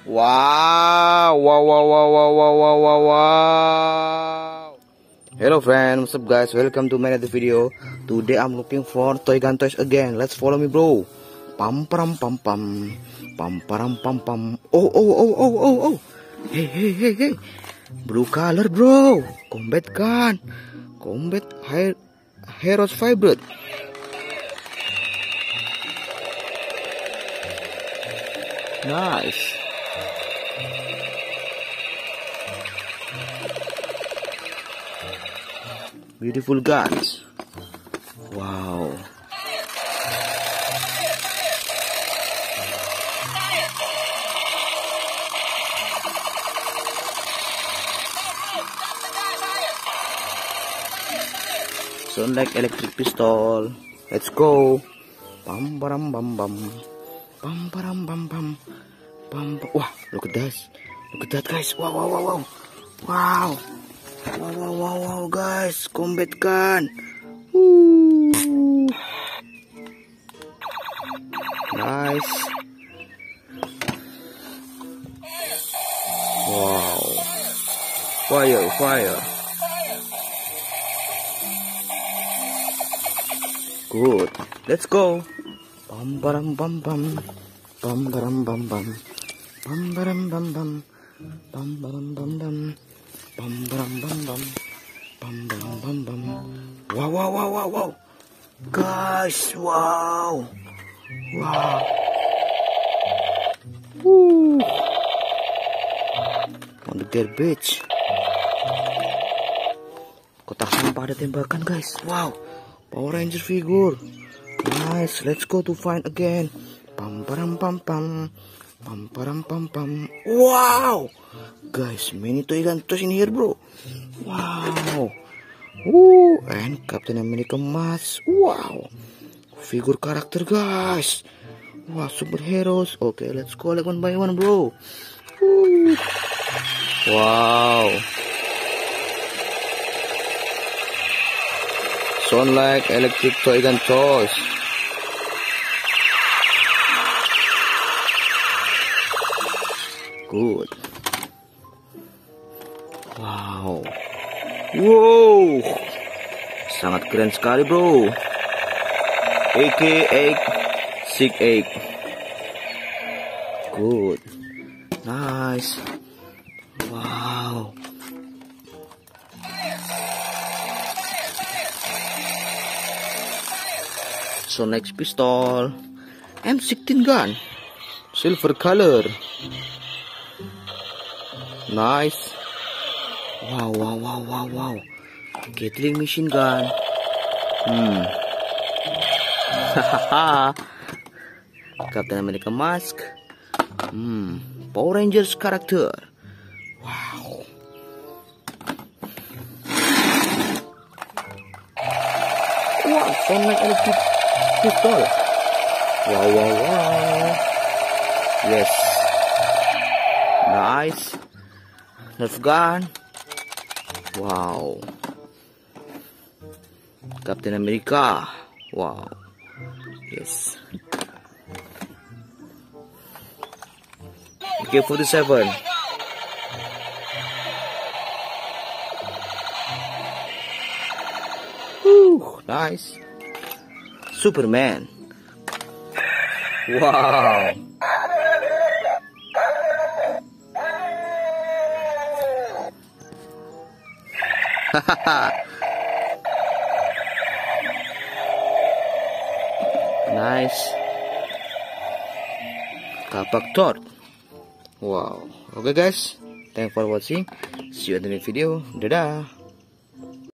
Wow, wow, wow, wow, wow, wow, wow, wow, wow. Hello friends, what's up guys? Welcome to my other video. Today I'm looking for toy gun toys again. Let's follow me, bro. Pam param pam pam, pam param pam pam. Oh oh oh oh oh oh. Hey hey hey hey. Blue color, bro. Combat gun. Combat Heroes Vibrate. Nice. Beautiful guns. Wow. Sound like electric pistol. Let's go. Bam bam bam bam. Bam bam bam bam. Bam. Wah, look at this. Look at that, guys. Wow wow wow wow. Wow. Wow wow wow wow, guys. Combat gun. Woo. Nice. Wow. Fire, fire. Good. Let's go. Bam bam bam bam. Bam bam bam bam. Bam bam bam bam. Bam bam bam bam. Bam bam bam bam. Bam bam bam bam. Wow wow wow wow wow. Guys, wow. Wow. Woo. On the garbage. Kotak sampah ada tembakan, guys. Wow. Power Ranger figure. Nice. Let's go to find again. Pam param pam pam. Pam param pam pam. Wow. Guys, many toy gun toys in here, bro. Wow. Woo. And Captain America mask. Wow. Figure karakter, guys. Wow, superheroes. Okay, let's collect one by one, bro. Woo. Wow. Sound like electric toy gun toys. Good. Wow. Wow. Sangat keren sekali, bro. AK48. Good. Nice. Wow. So next pistol, M16 gun, silver color. Nice. Wow wow wow wow wow. Gatling machine gun. Hahaha. Captain America mask. Power Rangers character. Wow. Wow, sound like electric pistol. Wow wow wow. Yes. Nice. Nerf gun. Wow. Captain America. Wow. Yes. AK47. Woo, nice. Superman. Wow. Nice. Kapak Thor. Wow. Okay guys, thanks for watching. See you in the next video. Dadah.